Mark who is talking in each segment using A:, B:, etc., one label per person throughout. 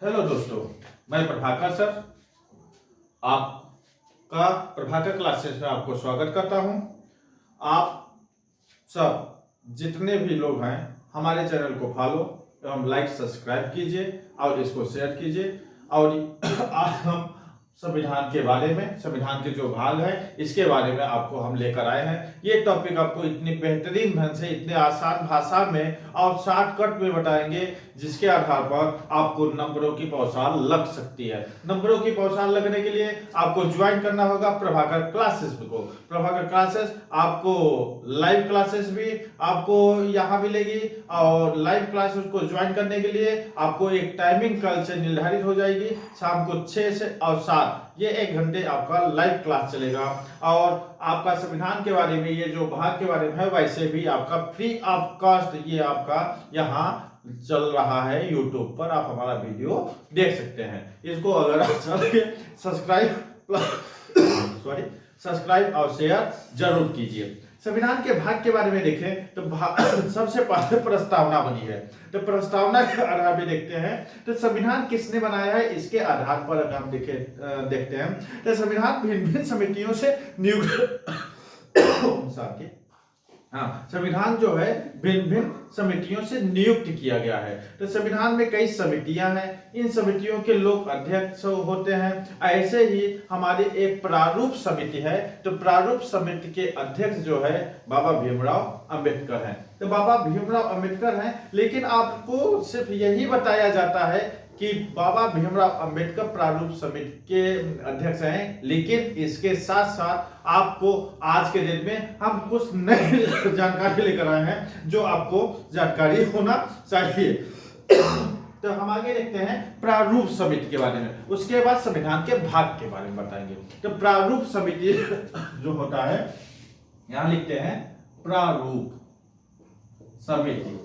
A: Hello दोस्तों, मैं Prabhakar sir आपका प्रभाकर क्लासेस में आपको स्वागत करता हूं। आप सब जितने भी लोग हैं हमारे चैनल को फॉलो एवं लाइक सब्सक्राइब कीजिए और इसको शेयर कीजिए। और आज हम संविधान के बारे में, संविधान के जो भाग है इसके बारे में आपको हम लेकर आए हैं। ये टॉपिक आपको इतनी बेहतरीन ढंग से, इतने आसान भाषा में और शॉर्टकट में बताएंगे जिसके आधार पर आपको नंबरों की पौछाल लग सकती है। नंबरों की पौछाल लगने के लिए आपको ज्वाइन करना होगा प्रभाकर क्लासेस को। प्रभाकर क्लासेस आपको लाइव क्लासेस भी आपको यहाँ मिलेगी और लाइव क्लासेस को ज्वाइन करने के लिए आपको एक टाइमिंग कल से निर्धारित हो जाएगी। शाम को 6 से और 7 ये 1 घंटे आपका लाइव क्लास चलेगा। और आपका संविधान के बारे में, ये जो भाग के बारे में है, वैसे भी आपका फ्री ऑफ कॉस्ट ये आपका यहाँ चल रहा है। यूट्यूब पर आप हमारा वीडियो देख सकते हैं। इसको अगर आप सब्सक्राइब और शेयर जरूर कीजिए। संविधान के भाग के बारे में देखें तो सबसे पहले प्रस्तावना बनी है। तो प्रस्तावना के आधार पर देखते हैं तो संविधान किसने बनाया है, इसके आधार पर अगर हम देखते हैं तो संविधान भिन्न भिन्न समितियों से नियुक्त संविधान जो है भिन्न भिन्न समितियों से नियुक्त किया गया है। तो संविधान में कई समितियां हैं, इन समितियों के लोग अध्यक्ष होते हैं। ऐसे ही हमारी एक प्रारूप समिति है, तो प्रारूप समिति के अध्यक्ष जो है बाबा भीमराव अंबेडकर हैं। तो बाबा भीमराव अंबेडकर हैं, लेकिन आपको सिर्फ यही बताया जाता है कि बाबा भीमराव अंबेडकर प्रारूप समिति के अध्यक्ष हैं, लेकिन इसके साथ साथ आपको आज के दिन में हम कुछ नई जानकारी लेकर आए हैं जो आपको जानकारी होना चाहिए। तो हम आगे देखते हैं प्रारूप समिति के बारे में, उसके बाद संविधान के भाग के बारे में बताएंगे। तो प्रारूप समिति जो होता है, यहां लिखते हैं प्रारूप समिति।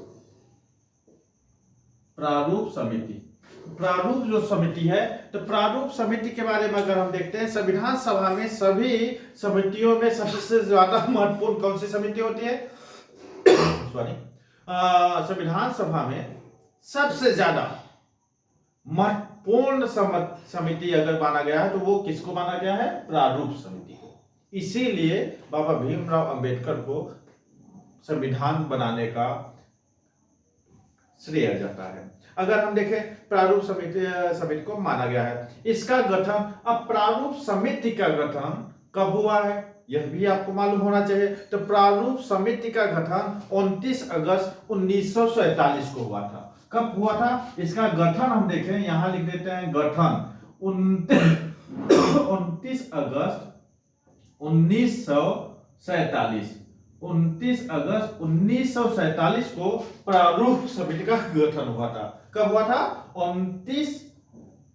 A: प्रारूप समिति, प्रारूप जो समिति है, तो प्रारूप समिति के बारे में अगर हम देखते हैं, संविधान सभा में सभी समितियों में सबसे ज्यादा महत्वपूर्ण कौन सी समिति होती है? संविधान सभा में सबसे ज्यादा महत्वपूर्ण समिति अगर माना गया है तो वो किसको माना गया है? प्रारूप समिति को। इसीलिए बाबा भीमराव अंबेडकर को संविधान बनाने का श्रेय जाता है। अगर हम देखें प्रारूप समिति को माना गया है, इसका गठन, अब प्रारूप समिति का गठन कब हुआ है यह भी आपको मालूम होना चाहिए। तो प्रारूप समिति का गठन 29 अगस्त 1947 को हुआ था। कब हुआ था? इसका गठन हम देखें, यहां लिख देते हैं गठन 29 अगस्त 1947। 29 अगस्त 1947 को प्रारूप समिति का गठन हुआ था। कब हुआ था? 29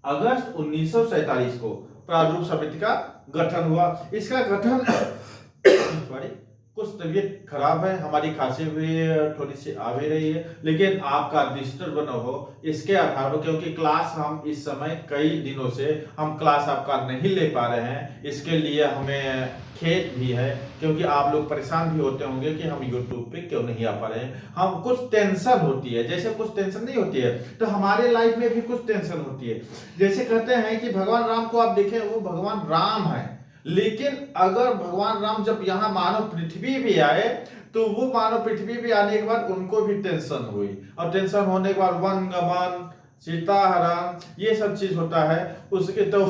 A: अगस्त 1947 को प्रारूप समिति का गठन हुआ। इसका गठन कुछ तबीयत खराब है, हमारी खांसी हुई थोड़ी सी आ भी रही है, लेकिन आपका डिस्टर्ब न हो इसके आधार पर, क्योंकि क्लास हम इस समय कई दिनों से हम क्लास आपका नहीं ले पा रहे हैं, इसके लिए हमें खेद भी है, क्योंकि आप लोग परेशान भी होते होंगे कि हम YouTube पे क्यों नहीं आ पा रहे हैं। हम कुछ टेंशन होती है, जैसे कुछ टेंशन नहीं होती है तो हमारे लाइफ में भी कुछ टेंशन होती है। जैसे कहते हैं कि भगवान राम को आप देखें, वो भगवान राम है, लेकिन अगर भगवान राम जब यहाँ मानव पृथ्वी भी आए तो वो मानव पृथ्वी भी आने के बाद उनको भी टेंशन हुई, और टेंशन होने के बाद वन गमन, सीता हरण, ये सब चीज होता है, उसके तो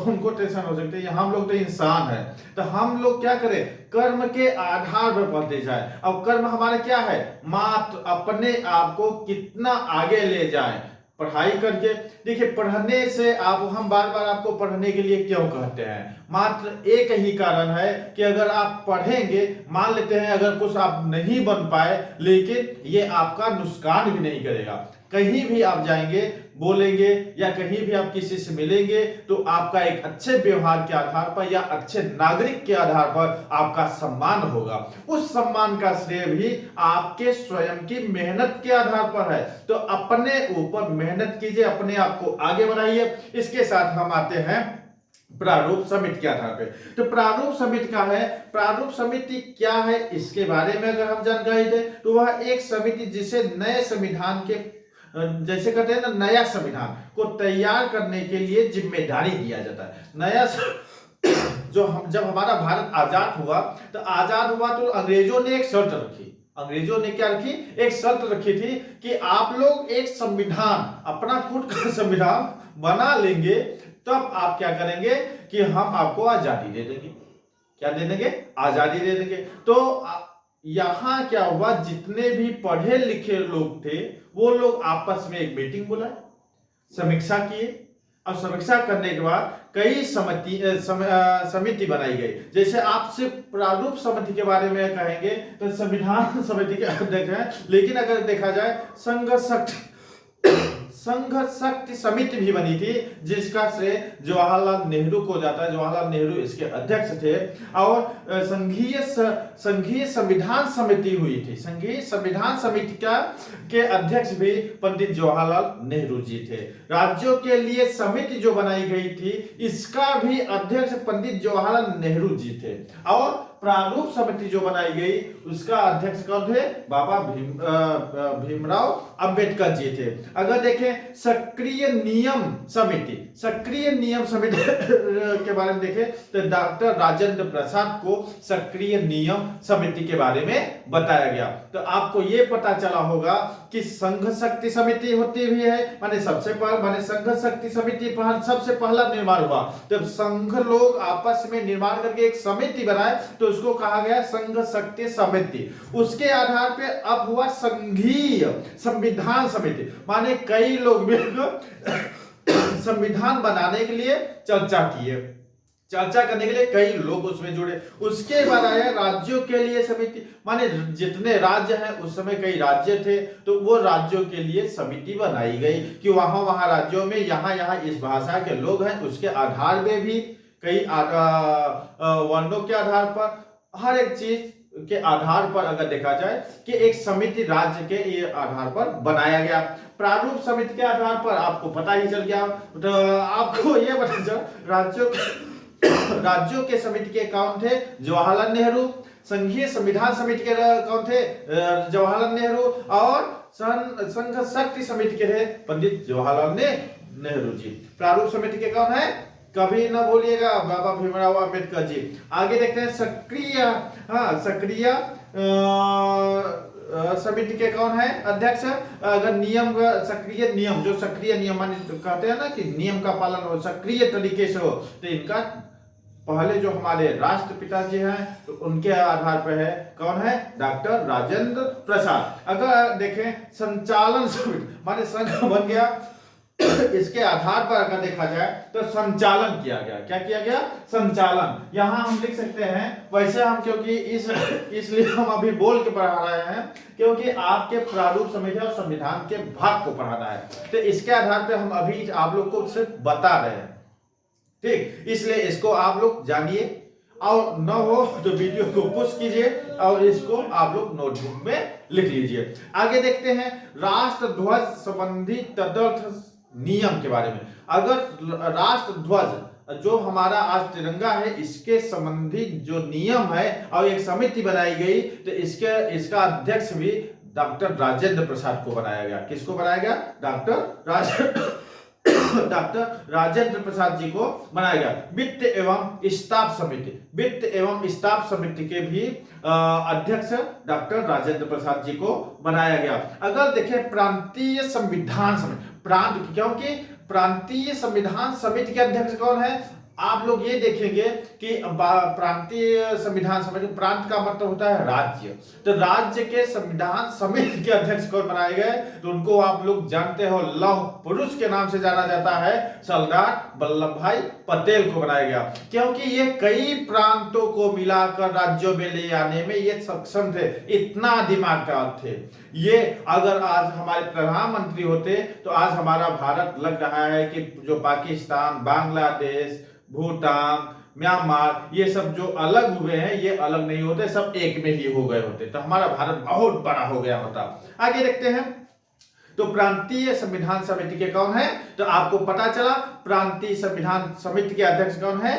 A: उनको टेंशन हो सकती है। हम लोग तो इंसान है, तो हम लोग क्या करें? कर्म के आधार पर बढ़ते जाए। अब कर्म हमारा क्या है? मात्र अपने आप को कितना आगे ले जाए पढ़ाई करके। देखिए, पढ़ने से आप, हम बार बार आपको पढ़ने के लिए क्यों कहते हैं? मात्र एक ही कारण है कि अगर आप पढ़ेंगे, मान लेते हैं अगर कुछ आप नहीं बन पाए, लेकिन ये आपका नुकसान भी नहीं करेगा। कहीं भी आप जाएंगे, बोलेंगे या कहीं भी आप किसी से मिलेंगे तो आपका एक अच्छे व्यवहार के आधार पर या अच्छे नागरिक के आधार पर आपका सम्मान होगा। उस सम्मान का श्रेय भी आपके स्वयं की मेहनत के आधार पर है। तो अपने ऊपर मेहनत कीजिए, अपने आप को आगे बढ़ाइए। इसके साथ हम आते हैं प्रारूप समिति के आधार पे। तो प्रारूप समिति का है, प्रारूप समिति क्या है इसके बारे में अगर हम जानकारी दें तो वह एक समिति जिसे नए संविधान के जैसे कहते हैं ना, नया संविधान को तैयार करने के लिए जिम्मेदारी दिया जाता है। नया जो हम जब हमारा भारत आजाद हुआ तो अंग्रेजों ने एक शर्त रखी। अंग्रेजों ने क्या रखी? एक शर्त रखी थी कि आप लोग एक संविधान, अपना खुद का संविधान बना लेंगे, तब आप क्या करेंगे कि हम आपको आजादी दे देंगे। क्या दे देंगे? आजादी दे देंगे। तो यहां क्या हुआ, जितने भी पढ़े लिखे लोग थे वो लोग आपस में एक मीटिंग बुलाए, समीक्षा किए। अब समीक्षा करने के बाद कई समिति बनाई गई। जैसे आपसे प्रारूप समिति के बारे में कहेंगे तो संविधान समिति के अध्यक्ष हैं, लेकिन अगर देखा जाए संघ शक्ति समिति भी बनी थी, जिसका श्रेय जवाहरलाल नेहरू को जाता है। जवाहरलाल नेहरू इसके अध्यक्ष थे। और संघीय संविधान समिति हुई थी। संघीय संविधान समिति के अध्यक्ष भी पंडित जवाहरलाल नेहरू जी थे। राज्यों के लिए समिति जो बनाई गई थी, इसका भी अध्यक्ष पंडित जवाहरलाल नेहरू जी थे। और प्रारूप समिति जो बनाई गई, उसका अध्यक्ष कौन थे? बाबा भीमराव अंबेडकर जी थे। अगर देखें सक्रिय नियम समिति के बारे में देखें तो डॉक्टर राजेंद्र प्रसाद को सक्रिय नियम समिति के बारे में बताया गया। तो आपको ये पता चला होगा कि संघ शक्ति समिति होती भी है, माने संघ शक्ति समिति सबसे पहला निर्माण हुआ। जब संघ लोग आपस में निर्माण करके एक समिति बनाए तो उसको कहा गया संघ शक्ति समिति। उसके आधार पे अब हुआ संघीय संविधान समिति, माने कई लोग संविधान बनाने के लिए चर्चा करने के लिए कई लोग उसमें जुड़े। उसके बाद आया राज्यों के लिए समिति, माने जितने राज्य हैं, उस समय कई राज्य थे, तो वो राज्यों के लिए समिति बनाई गई कि वहां राज्यों में यहाँ इस भाषा के लोग हैं। उसके आधार में भी कई वर्णों के आधार पर, हर एक चीज के आधार पर अगर देखा जाए कि एक समिति राज्य के ये आधार पर बनाया गया। प्रारूप समिति के आधार पर आपको पता ही चल गया। तो आपको ये पता चल, राज्यों के समिति के कौन थे? जवाहरलाल नेहरू। संघीय संविधान समिति के कौन थे? जवाहरलाल नेहरू। और संघ शक्ति समिति के थे पंडित जवाहरलाल नेहरू जी। प्रारूप समिति के कौन है? कभी न भूलिएगा, बाबा भीमराव अंबेडकर जी। आगे देखते हैं सक्रिय समिति के कौन है अध्यक्ष? अगर सक्रिय नियम माने कहते हैं ना कि नियम का पालन हो, सक्रिय तरीके से हो, तो इनका पहले जो हमारे राष्ट्रपिता जी हैं, तो उनके आधार पर है कौन है? डॉक्टर राजेंद्र प्रसाद। अगर देखें संचालन समिति, माने संघ बन गया, इसके आधार पर अगर देखा जाए तो संचालन किया गया। क्या किया गया? संचालन। यहां हम लिख सकते हैं, वैसे हम क्योंकि इसलिए हम अभी बोल के पढ़ा रहे हैं क्योंकि आपके प्रारूप समिति और संविधान के भाग को पढ़ाना है, तो इसके आधार पर हम अभी आप लोग को सिर्फ बता रहे हैं, ठीक। इसलिए इसको आप लोग जानिए, और न हो तो वीडियो को पुश कीजिए और इसको आप लोग नोटबुक में लिख लीजिए। आगे देखते हैं राष्ट्रध्वज संबंधी तदर्थ नियम के बारे में। अगर राष्ट्रध्वज जो हमारा आज तिरंगा है, इसके संबंधी जो नियम है और एक समिति बनाई गई, तो इसका अध्यक्ष भी डॉक्टर राजेंद्र प्रसाद को बनाया गया। किसको बनाया गया? डॉक्टर राजेंद्र प्रसाद जी को बनाया गया। वित्त एवं स्टाफ समिति के भी अध्यक्ष डॉक्टर राजेंद्र प्रसाद जी को बनाया गया। अगर देखें प्रांतीय संविधान समिति, क्योंकि प्रांतीय संविधान समिति के अध्यक्ष कौन है? आप लोग ये देखेंगे कि प्रांतीय संविधान समिति, प्रांत का मतलब होता है राज्य, तो राज्य के संविधान समिति के अध्यक्ष कौन बनाए गए? तो उनको आप लोग जानते हो, लौह पुरुष के नाम से जाना जाता है, सरदार वल्लभ भाई पटेल को बनाया गया। क्योंकि ये कई प्रांतों को मिलाकर राज्यों में ले आने में ये सक्षम थे, इतना दिमाग का थे ये। अगर आज हमारे प्रधानमंत्री होते तो आज हमारा भारत लग रहा है कि जो पाकिस्तान, बांग्लादेश, भूटान, म्यांमार, ये सब जो अलग हुए हैं, ये अलग नहीं होते, सब एक में ही हो गए होते, तो हमारा भारत बहुत बड़ा हो गया होता। आगे देखते हैं, तो प्रांतीय संविधान समिति के कौन है? तो आपको पता चला प्रांतीय संविधान समिति के अध्यक्ष कौन है?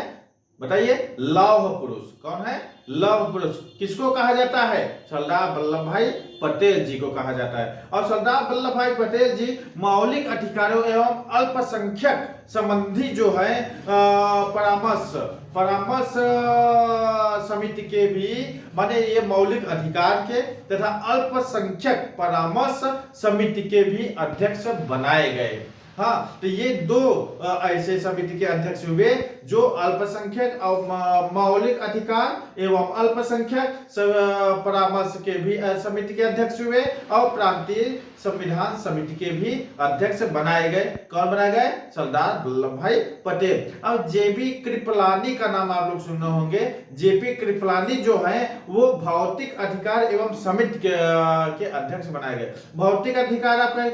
A: बताइए। लौह पुरुष। कौन है? लौह पुरुष किसको कहा जाता है? सरदार वल्लभ भाई पटेल जी को कहा जाता है। और सरदार वल्लभ भाई पटेल जी मौलिक अधिकारों एवं अल्पसंख्यक संबंधी जो है परामर्श समिति के भी माने ये मौलिक अधिकार के तथा अल्पसंख्यक परामर्श समिति के भी अध्यक्ष बनाए गए। हाँ, तो ये दो ऐसे समिति के अध्यक्ष हुए जो अल्पसंख्यक और मौलिक अधिकार एवं अल्पसंख्यक परामर्श के भी समिति के अध्यक्ष हुए और प्रांतीय संविधान समिति के भी अध्यक्ष बनाए गए। कौन बनाए गए? सरदार वल्लभ भाई पटेल। अब जेपी कृपलानी का नाम आप लोग सुने होंगे। जेपी कृपलानी जो है वो भौतिक अधिकार एवं समिति के अध्यक्ष बनाए गए। भौतिक अधिकार आपके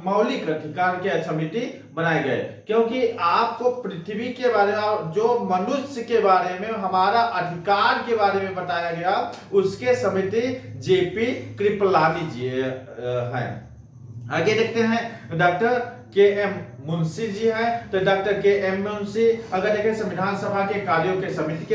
A: मौलिक अधिकार के समिति बनाए गए, क्योंकि आपको पृथ्वी के बारे में जो मनुष्य के बारे में हमारा अधिकार के बारे में बताया गया उसके समिति जेपी कृपलानी जी है। आगे देखते हैं doctor K M Munshi ji है। तो डॉक्टर के एम मुंशी अगर देखें संविधान सभा के कार्यों के समिति के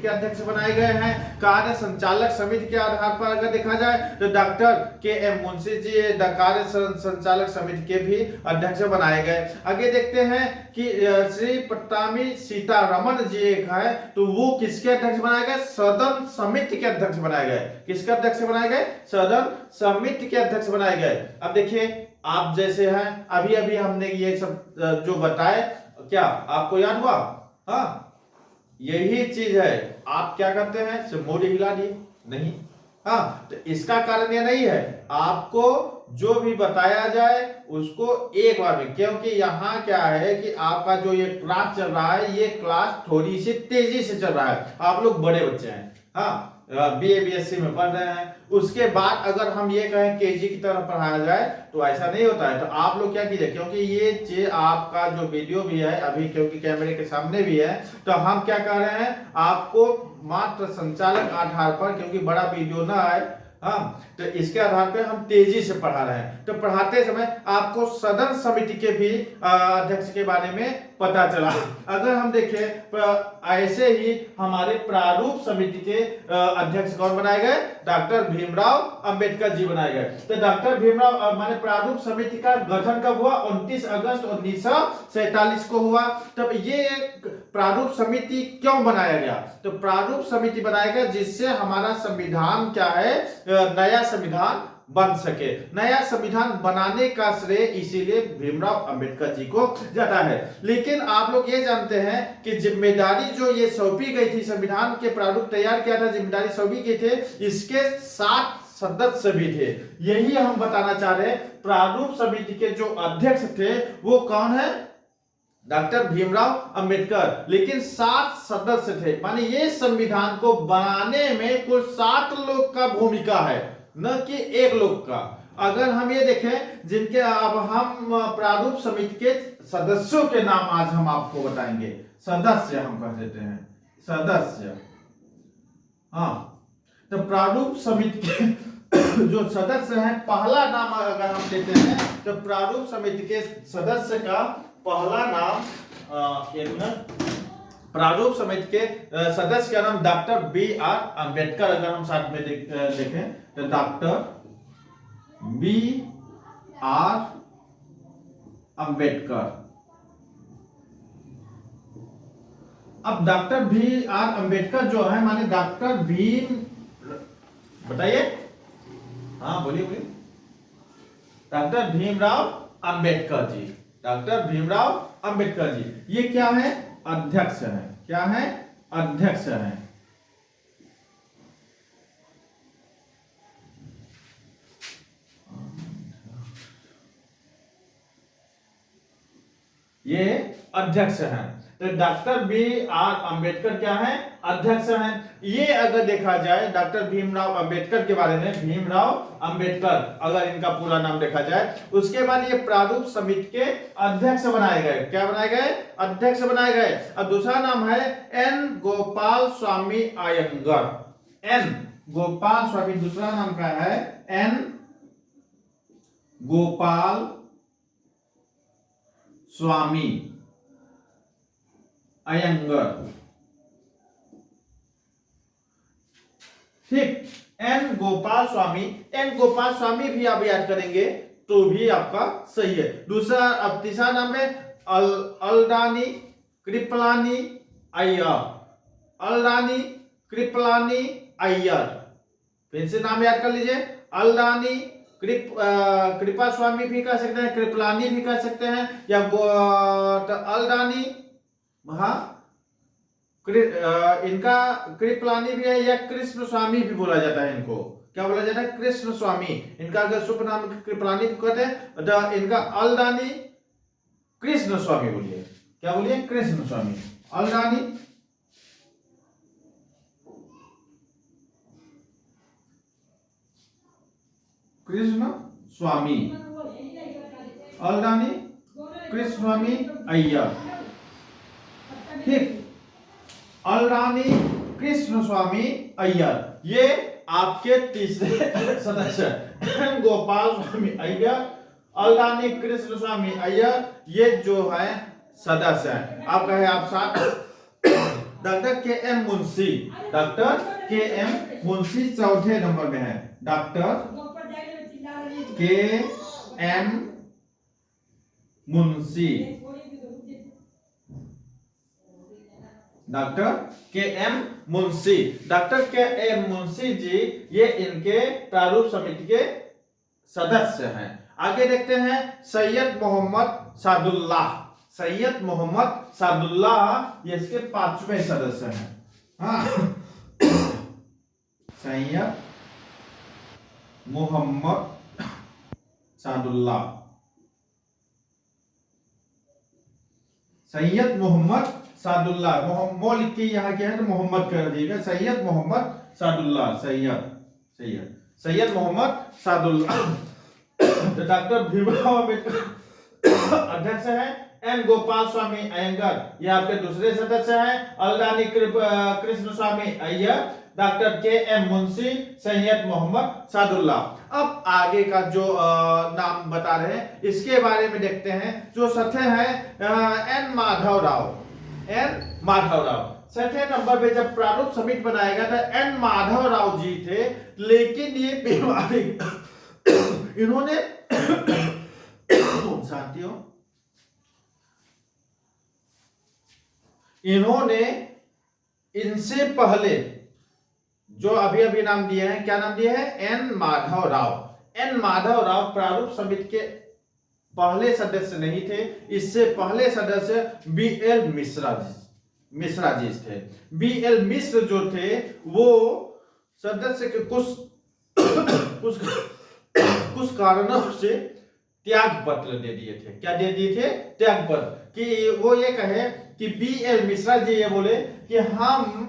A: अध्यक्ष बनाए गए हैं। कार्य संचालक समिति के आधार पर अगर देखा जाए तो doctor K M Munshi ji कार्य संचालक समिति के भी अध्यक्ष बनाए गए। आगे देखते हैं कि श्री पट्टामी सीतारमण जी एक है, तो वो किसके अध्यक्ष बनाए गए? सदन समिति के अध्यक्ष बनाए गए। किसके अध्यक्ष बनाए गए? सदन समिति के अध्यक्ष बनाए गए। अब देखिए आप जैसे हैं अभी अभी हमने ये सब जो बताए, क्या आपको याद हुआ? हाँ, यही चीज है। आप क्या करते हैं? सिर्फ मोड़ी हिला दिए नहीं। हाँ, तो इसका कारण यह नहीं है, आपको जो भी बताया जाए उसको एक बार में, क्योंकि यहाँ क्या है कि आपका जो ये क्लास चल रहा है ये क्लास थोड़ी सी तेजी से चल रहा है। आप लोग बड़े बच्चे हैं, हाँ, बीए बीएससी में पढ़ रहे हैं। उसके बाद अगर हम ये कहें केजी की तरह पढ़ाया जाए तो ऐसा नहीं होता है। तो आप लोग क्या कीजिए, क्योंकि ये चीज आपका जो वीडियो भी है अभी क्योंकि कैमरे के सामने भी है, तो हम क्या कर रहे हैं आपको मात्र संचालक आधार पर, क्योंकि बड़ा वीडियो ना आए, हाँ, तो इसके आधार पे हम तेजी से पढ़ा रहे हैं। तो पढ़ाते समय आपको सदन समिति के भी अध्यक्ष के बारे में पता चला। अगर हम देखें ऐसे ही हमारे प्रारूप समिति के अध्यक्ष कौन बनाए गए? डॉक्टर भीमराव अंबेडकर जी बनाए गए। तो डॉक्टर भीमराव माने प्रारूप समिति का गठन कब हुआ? 29 अगस्त 1947 को हुआ। तब ये प्रारूप समिति क्यों बनाया गया? तो प्रारूप समिति बनाया गया जिससे हमारा संविधान क्या है, नया संविधान बन सके। नया संविधान बनाने का श्रेय इसीलिए भीमराव अंबेडकर जी को जाता है। लेकिन आप लोग ये जानते हैं कि जिम्मेदारी जो ये सौंपी गई थी, संविधान के प्रारूप तैयार किया था, जिम्मेदारी सौंपी गई थे, इसके 7 सदस्य भी थे। यही हम बताना चाह रहे हैं। प्रारूप समिति के जो अध्यक्ष थे वो कौन है? डॉक्टर भीमराव अंबेडकर। लेकिन 7 सदस्य थे, माने ये संविधान को बनाने में कुल 7 लोग का भूमिका है, न कि एक लोग का। अगर हम ये देखें जिनके अब हम प्रारूप समिति के सदस्यों के नाम आज हम आपको बताएंगे। सदस्य हम कह देते हैं, सदस्य। हाँ, तो प्रारूप समिति के जो सदस्य हैं, पहला नाम अगर हम लेते हैं तो प्रारूप समिति के सदस्य का पहला नाम प्रारूप समिति के सदस्य का नाम डॉक्टर बी आर अंबेडकर। अगर हम साथ में देखें तो डॉक्टर बी आर अंबेडकर। अब डॉक्टर बी आर अंबेडकर जो है माने डॉक्टर भीम, बताइए, हाँ बोलिए बोलिए। डॉक्टर भीमराव अंबेडकर जी, डॉक्टर भीमराव अंबेडकर जी ये क्या है? अध्यक्ष है। क्या है? अध्यक्ष है। ये अध्यक्ष हैं। तो डॉक्टर बी आर अंबेडकर क्या है? अध्यक्ष हैं। ये अगर देखा जाए डॉक्टर भीमराव अंबेडकर के बारे में, भीमराव अंबेडकर अगर इनका पूरा नाम देखा जाए, उसके बाद ये प्रारूप समिति के अध्यक्ष बनाए गए। क्या बनाए गए? अध्यक्ष बनाए गए। अब दूसरा नाम है एन गोपाल स्वामी अयंगर। एन गोपाल स्वामी, दूसरा नाम का है एन गोपाल स्वामी अयंगर। ठीक। एन गोपाल स्वामी, एन गोपाल स्वामी भी आप याद करेंगे तो भी आपका सही है। दूसरा, अब तीसरा नाम है अल्दानी कृपलानी अय्यर, अल्दानी कृपलानी अय्यर। फिर से नाम याद कर लीजिए, अल्दानी कृपा स्वामी भी कह सकते हैं, कृपलानी भी कह सकते हैं, या तो अल्दानी, हाँ इनका कृपलानी भी है, या कृष्ण स्वामी भी बोला जाता है। इनको क्या बोला जाता है? कृष्ण स्वामी। इनका अगर शुभ नाम कृपलानी कहते हैं तो इनका अल्दानी कृष्ण स्वामी बोलिए। क्या बोलिए? कृष्ण स्वामी, अल्दानी कृष्ण स्वामी, अल्दानी कृष्ण स्वामी अय्यर। ठीक, अल्दानी कृष्ण स्वामी अय्यर, ये आपके तीसरे सदस्य हैं। गोपाल स्वामी अय्यर, अल्दानी कृष्ण स्वामी अय्यर, ये जो है सदस्य है। आप कहे आप साथ doctor K M Munshi, doctor K M Munshi चौथे नंबर में है। Doctor K M Munshi, doctor K M Munshi, doctor K M Munshi ji ये इनके प्रारूप समिति के सदस्य हैं। आगे देखते हैं सैयद मोहम्मद सादुल्लाह, सैयद मोहम्मद सादुल्लाह ये इसके 5वें सदस्य हैं। हाँ सैयद मोहम्मद सादुल्लाह, सैयद मोहम्मद सादुल्लाह, मो लिख के यहाँ क्या है तो मोहम्मद कर दिएगा। सैयद मोहम्मद सादुल्लाह, सैयद मोहम्मद सादुल्लाह। तो डॉक्टर भीमराव अम्बेडकर अध्यक्ष है। एन गोपाल स्वामी अयंगर ये आपके दूसरे सदस्य हैं। अल्दानी Krishna Swami Ayyar, doctor K M Munshi, Syed Mohammad Sadullah. अब आगे का जो नाम बता रहे हैं इसके बारे में देखते हैं। जो सथे हैं एन माधवराव, एन माधवराव छठे नंबर पे जब प्रारूप समिति बनाएगा था एन माधवराव जी थे, लेकिन ये बीमारी इन्होंने साथियों इन्होंने इनसे पहले जो अभी अभी नाम दिए हैं, क्या नाम दिए हैं? एन माधवराव। एन माधवराव प्रारूप समिति के पहले सदस्य नहीं थे। इससे पहले सदस्य बी एल मिश्रा जी थे। बी एल मिश्र जो थे वो सदस्य के कुछ कारणों से त्याग पत्र दे दिए थे। क्या दे दिए थे? त्याग पत्र। कि वो ये कहे कि बी एल मिश्रा जी ये बोले कि हम,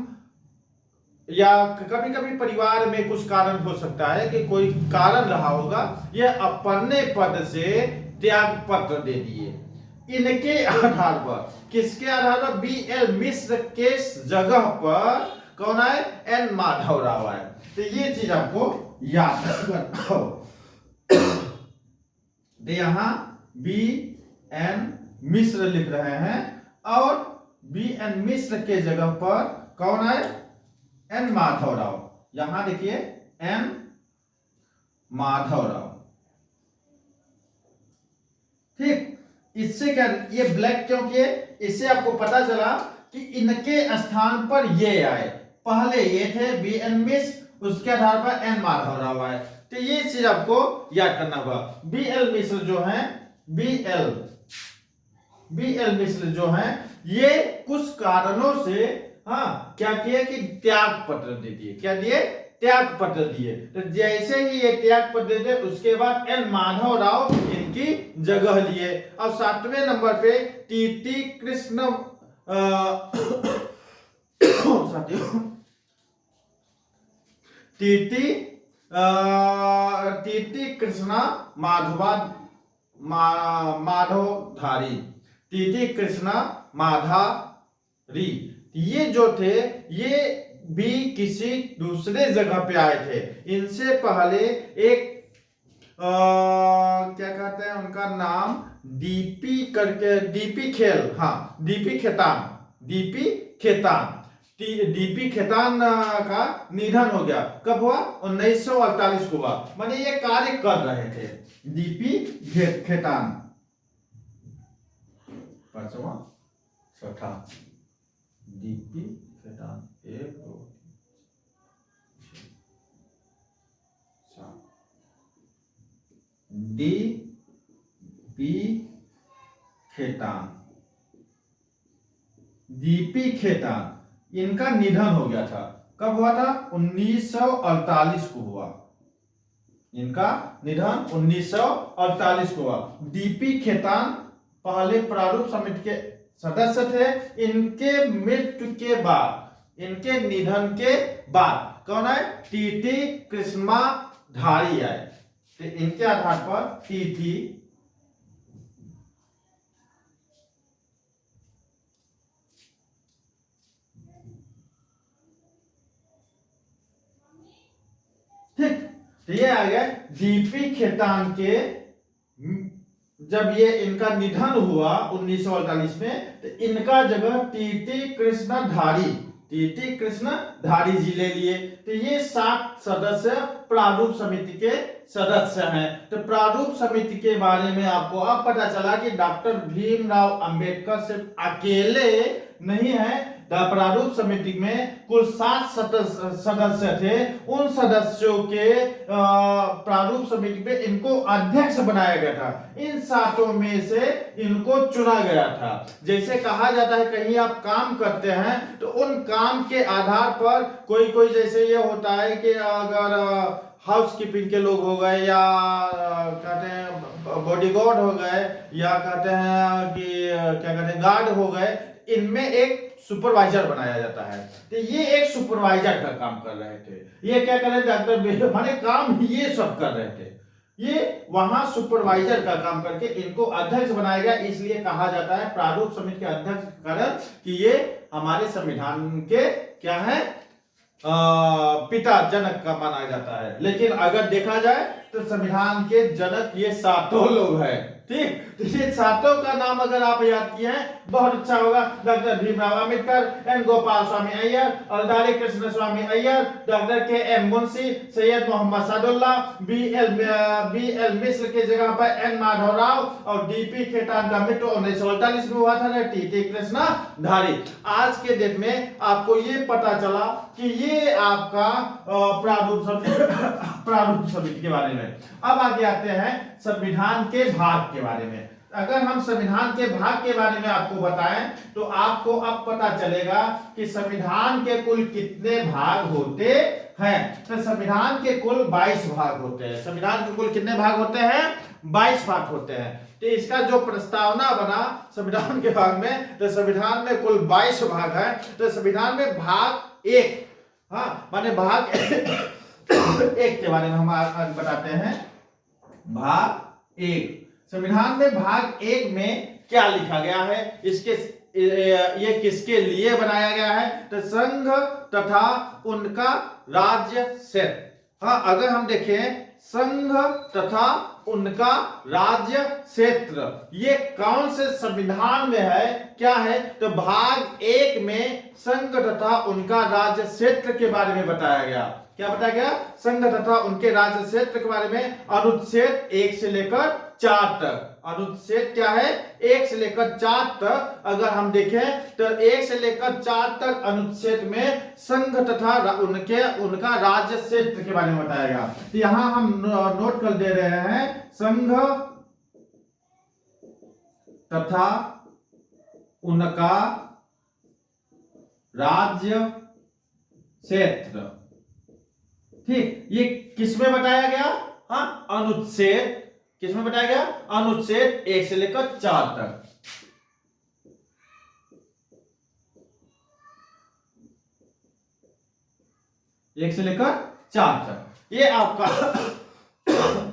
A: या कभी कभी परिवार में कुछ कारण हो सकता है कि कोई कारण रहा होगा, यह अपने पद से त्याग पत्र दे दिए। इनके आधार पर, किसके आधार पर? बी एल मिश्र के जगह पर कौन आए? एन माधवराव आए। तो ये चीज आपको याद करना हो। तो यहां बी एन मिश्र लिख रहे हैं और बी एन मिश्र के जगह पर कौन आए? एन माधवराव। यहां देखिए एन माधवराव। ठीक, इससे क्या, ये ब्लैक क्यों किए? इससे आपको पता चला कि इनके स्थान पर ये आए। पहले ये थे बी एन मिश्र, उसके आधार पर एन माधवराव आए। तो ये चीज आपको याद करना होगा। बी एल मिश्र जो है, बी एल मिश्र जो है ये कुछ कारणों से हाँ क्या किए कि त्याग पत्र दे दिए। क्या दिए? त्याग पत्र दिए। तो जैसे ही ये त्याग पत्र दे उसके बाद एन माधवराव इनकी जगह लिए। अब 7वें नंबर पे टीटी कृष्ण साथियों टीटी कृष्णा माधवधारी, टीटी कृष्णा माधारी, ये जो थे ये भी किसी दूसरे जगह पे आए थे। इनसे पहले एक क्या कहते हैं उनका नाम, डीपी करके, डीपी खेल, हाँ डीपी खेतान डीपी खेतान का निधन हो गया। कब हुआ? 1948 को हुआ। माने ये कार्य कर रहे थे डीपी खेतान। पांचवा छठा DP Khetan, 1 2 DP Khetan, DP Khetan इनका निधन हो गया था। कब हुआ था? 1948 को हुआ। इनका निधन 1948 को हुआ। डीपी खेतान पहले प्रारूप समिति के सदस्य थे। इनके मृत्यु के बाद, इनके निधन के बाद कौन है? टीटी कृष्णमाधारी आए। तो इनके आधार पर टीटी ठीक, तो ये आ गया डीपी खेतान के। जब ये इनका निधन हुआ 1948 में, तो इनका जगह टीटी कृष्णधारी, टीटी कृष्णधारी जी ले लिए। तो ये 7 सदस्य प्रारूप समिति के सदस्य हैं। तो प्रारूप समिति के बारे में आपको अब पता चला कि डॉक्टर भीमराव अंबेडकर सिर्फ अकेले नहीं है। प्रारूप समिति में कुल 7 सदस्य थे। उन सदस्यों के प्रारूप समिति में इनको अध्यक्ष बनाया गया था। इन 7 में से इनको चुना गया था। जैसे कहा जाता है कहीं आप काम करते हैं तो उन काम के आधार पर कोई कोई, जैसे ये होता है कि अगर हाउस कीपिंग के लोग हो गए, या कहते हैं बॉडीगार्ड हो गए, या कहते हैं कि क्या कहते हैं गार्ड हो गए, इनमें एक सुपरवाइजर बनाया जाता है। तो ये एक सुपरवाइजर का काम कर रहे थे। ये क्या कर रहे थे? डॉक्टर माने काम ये सब कर रहे थे। ये वहां सुपरवाइजर का काम करके इनको अध्यक्ष बनाया गया। इसलिए कहा जाता है प्रारूप समिति के अध्यक्ष कारण कि ये हमारे संविधान के क्या है, पिता, जनक का माना जाता है। लेकिन अगर देखा जाए तो संविधान के जनक ये 7 लोग हैं। ठीक, तो ये 7 का नाम अगर आप याद किए हैं बहुत अच्छा होगा। Doctor Bhimrao Ambedkar, N Gopal Swami Ayyar, Alladi Krishna Swami Ayyar, doctor K M Munshi, Syed Mohammad Saadullah, B L Mishra की जगह पर एन माधव राव, और डीपी खेतान का मृत्यु 1948 में हुआ था। टीटी कृष्णधारी। आज के डेट में आपको ये पता चला कि ये आपका प्रारूप समिति के बारे में। अब आगे आते हैं संविधान के भाग के बारे में। अगर हम संविधान के भाग के बारे में आपको बताएं तो आपको अब पता चलेगा कि संविधान के कुल कितने भाग होते हैं। तो संविधान के कुल 22 भाग होते हैं। संविधान के कुल कितने भाग होते हैं? 22 भाग होते हैं। तो इसका जो प्रस्तावना बना संविधान के भाग में, तो संविधान में कुल 22 भाग है। तो संविधान में भाग 1, हाँ माने भाग 1 के बारे में हम आज बताते हैं। भाग 1, संविधान में भाग 1 में क्या लिखा गया है, इसके ये किसके लिए बनाया गया है? तो संघ तथा उनका राज्य क्षेत्र। हाँ, अगर हम देखें संघ तथा उनका राज्य क्षेत्र, ये कौन से संविधान में है, क्या है? तो भाग 1 में संघ तथा उनका राज्य क्षेत्र के बारे में बताया गया। क्या बताया गया? संघ तथा उनके राज्य क्षेत्र के बारे में अनुच्छेद 1 से लेकर 4 तक। अनुच्छेद क्या है? 1 से लेकर 4 तक अगर हम देखें तो 1 से लेकर 4 तक अनुच्छेद में संघ तथा उनका राज्य क्षेत्र के बारे में बताया गया। तो यहां हम नोट कर दे रहे हैं संघ तथा उनका राज्य क्षेत्र। ठीक, ये किसमें बताया गया? हाँ, अनुच्छेद किसमें बताया गया? अनुच्छेद 1 से लेकर 4 तक। एक से लेकर 4 तक ये आपका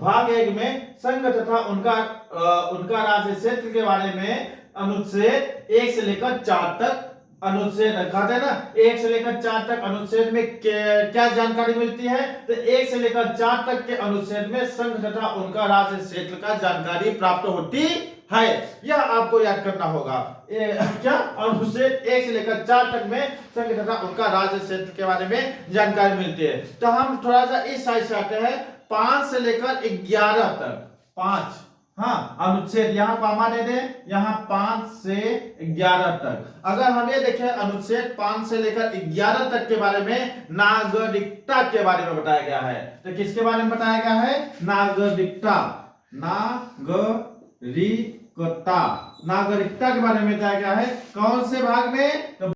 A: भाग 1 में संघ तथा उनका राज्य क्षेत्र के बारे में अनुच्छेद 1 से लेकर 4 तक अनुच्छेद कहते हैं ना, 1 से लेकर 4 तक अनुच्छेद में क्या जानकारी मिलती है? तो 1 से लेकर 4 तक के अनुच्छेद में संघ तथा उनका राज्य क्षेत्र का जानकारी प्राप्त होती है। यह आपको याद करना होगा। क्या अनुच्छेद 1 से लेकर 4 तक में संघ तथा उनका राज्य क्षेत्र के बारे में जानकारी मिलती है। तो हम थोड़ा सा इस साइड से आते हैं, 5 से लेकर 11 तक। 5, हाँ, अनुच्छेद यहाँ पामा दे दे, यहाँ 5 से 11 तक। अगर हम ये देखें अनुच्छेद 5 से लेकर 11 तक के बारे में नागरिकता के बारे में बताया गया है। तो किसके बारे में बताया गया है? नागरिकता। नागरिकता के बारे में बताया गया है। कौन से भाग में? तो